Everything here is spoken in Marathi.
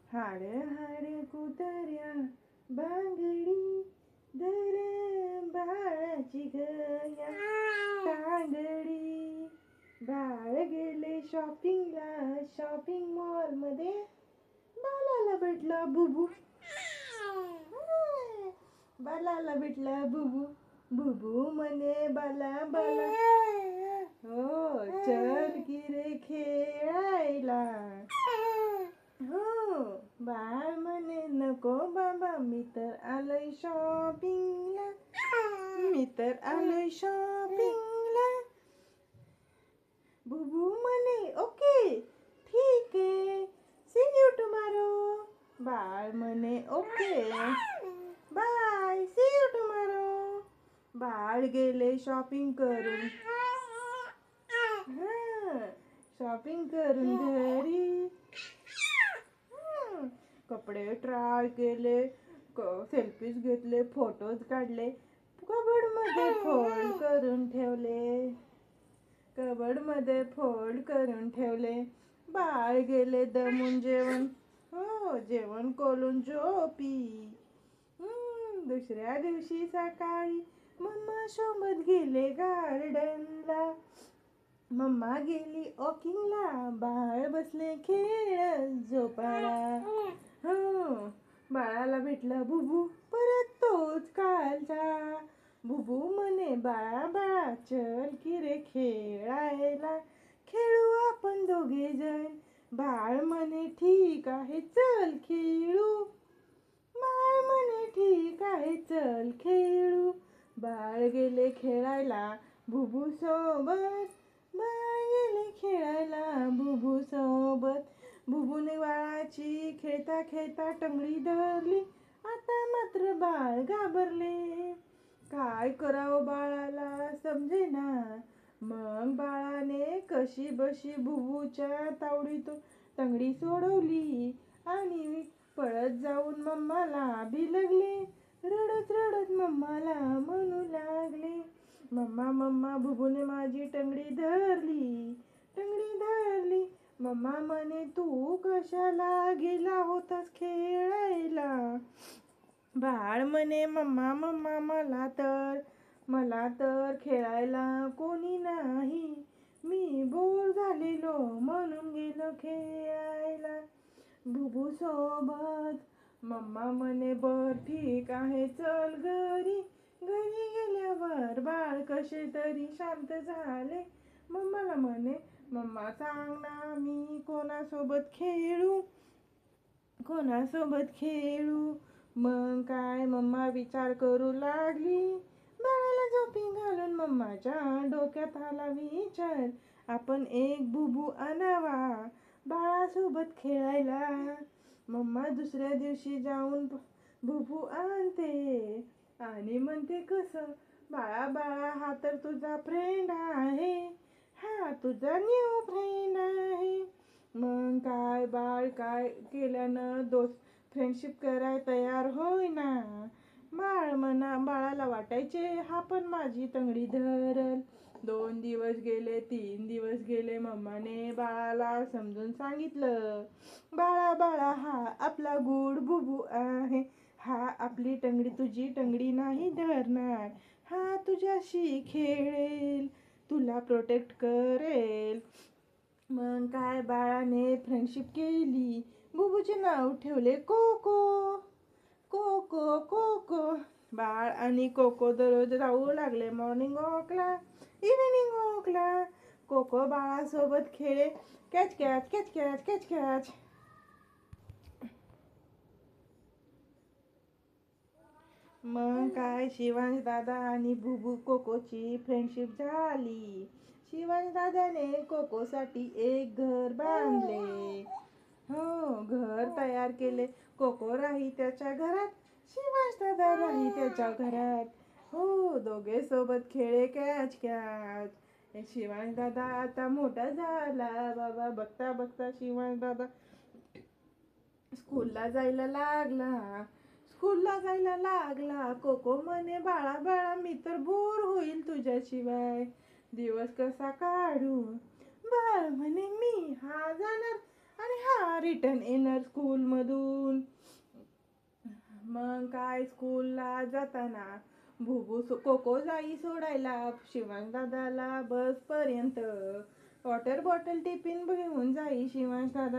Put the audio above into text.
हाड हाड कुतऱ्या बांगडी दर बाळाची गया तांगडी. बाळ गेले शॉपिंग मॉल मध्ये. बालाला भेटला बुबू. बालाला भेटला बुबू. बुबू म्हणे बाला बाला, हो चल की रे खेळायला. हो बाळ म्हणे नको बाबा, मी तर आलोय शॉपिंगला. मी तर आलोय शॉपिंगला. बुबू म्हणे ओके ठीक आहे, सी यू टुमारो. बाळ म्हणे okay bye, see you tomorrow. बाळ गेले शॉपिंग करून. शॉपिंग करून घरी. कपडे ट्राय केले, सेल्फीज घेतले, फोटोज काढले, कबडमध्ये फोल्ड करून ठेवले. कबडमध्ये फोल्ड करून ठेवले. बाळ गेले दमून जेवण, हो जेवण करून झोपी. दुसऱ्या दिवशी सकाळी मम्मा सोबत गेले गार्डनला. मम्मा गेली वॉकिंगला. बाळ बसले खेळत झोपाळा. हो बाळाला भेटला बुबू, परत तोच कालचा. बुबू म्हणे बाळा बाळा चल की रे खेळायला. खेळू आपण दोघे जण. बाळ म्हणे ठीक आहे चल खेळू. बाळ म्हणे ठीक आहे चल खेळू. बाळ गेले खेळायला बुबू सोबत. बाळ गेले खेळायला बुबू सोबत. बुबूने बाळाची खेळता खेळता टंगडी धरली. आता मात्र बाळ घाबरले. काय करावं बाळाला समजेना. मग बाळाने कशी बशी बुबूच्या तावडीतून टंगडी सोडवली आणि पळत जाऊन मम्माला बिलगले. रडत रडत मम्माला म्हणू लागले, मम्मा मम्मा बुबूने माझी टंगडी धरली. टंगडी धरली. मम्मा म्हणे तू कशाला गेला होतास खेळायला. बाळ म्हणे मम्मा मम्मा मला तर खेळायला कोणी नाही. मी बोर झालेलो म्हणून गेलो खेळायला बुबू सोबत. मम्मा म्हणे बर ठीक आहे चल घरी. घरी गेल्यावर बाळ कसे तरी शांत झाले. मम्माला म्हणे मम्मा सांग ना मी कोणासोबत खेळू. कोणासोबत खेळू. मग काय मम्मा विचार करू लागली. बाळाला झोपी घालून मम्माच्या डोक्यात आला विचार, आपण एक बुबू आणावा बाळासोबत खेळायला. मम्मा दुसऱ्या दिवशी जाऊन बुबू आणते आणि म्हणते कसं बाळा बाळा हा तर तुझा फ्रेंड आहे. हा तुझा न्यू फ्रेंड आहे. मग काय बाळ काय केल्यानं फ्रेंडशिप कराय तयार होईना. बाळाला वाटायचे हा पण माझी तंगडी धरल. 2 दिवस गेले, 3 दिवस गेले. मम्माने बाळाला समजून सांगितलं, बाळा बाळा हा आपला गुड बुबू आहे. हा आपली टंगडी तुझी टंगडी नाही धरणार. हा तुझ्याशी खेळेल, तुला प्रोटेक्ट करेल. मग काय बाळाने फ्रेंडशिप केली. बुबूचे नाव ठेवले कोको. Cocoa cocoa. बाळ आणि कोको दररोज जाऊ लागले मॉर्निंग वॉकला, इव्हिनिंग वॉकला. कोको बाळासोबत खेळे, catch catch catch catch catch catch. मग काय शिवांश दादा आणि बुबू कोकोची फ्रेंडशिप झाली. शिवांश दादाने कोकोसाठी एक घर बांधले. हो घर तयार केले. कोको राही त्याच्या घरात, शिवांश दादा राही त्याच्या घरात. हो दोघे सोबत खेळे कॅच कॅच. शिवांश दादा आता मोठा झाला बाबा. बघता बघता शिवांश दादा स्कूलला जायला लागला. कोको म्हणे बाळा बाळा मी तर बोर होईल तुझ्याशिवाय, दिवस कसा काढू. बाळ म्हणे मी हा जाणार आणि हा रिटर्न येणार स्कूलमधून. मग काय स्कूलला जाताना कोको जाई सोडायला शिवांश दादाला बसपर्यंत. वॉटर बॉटल टिफिन घेऊन जाई शिवांश दादा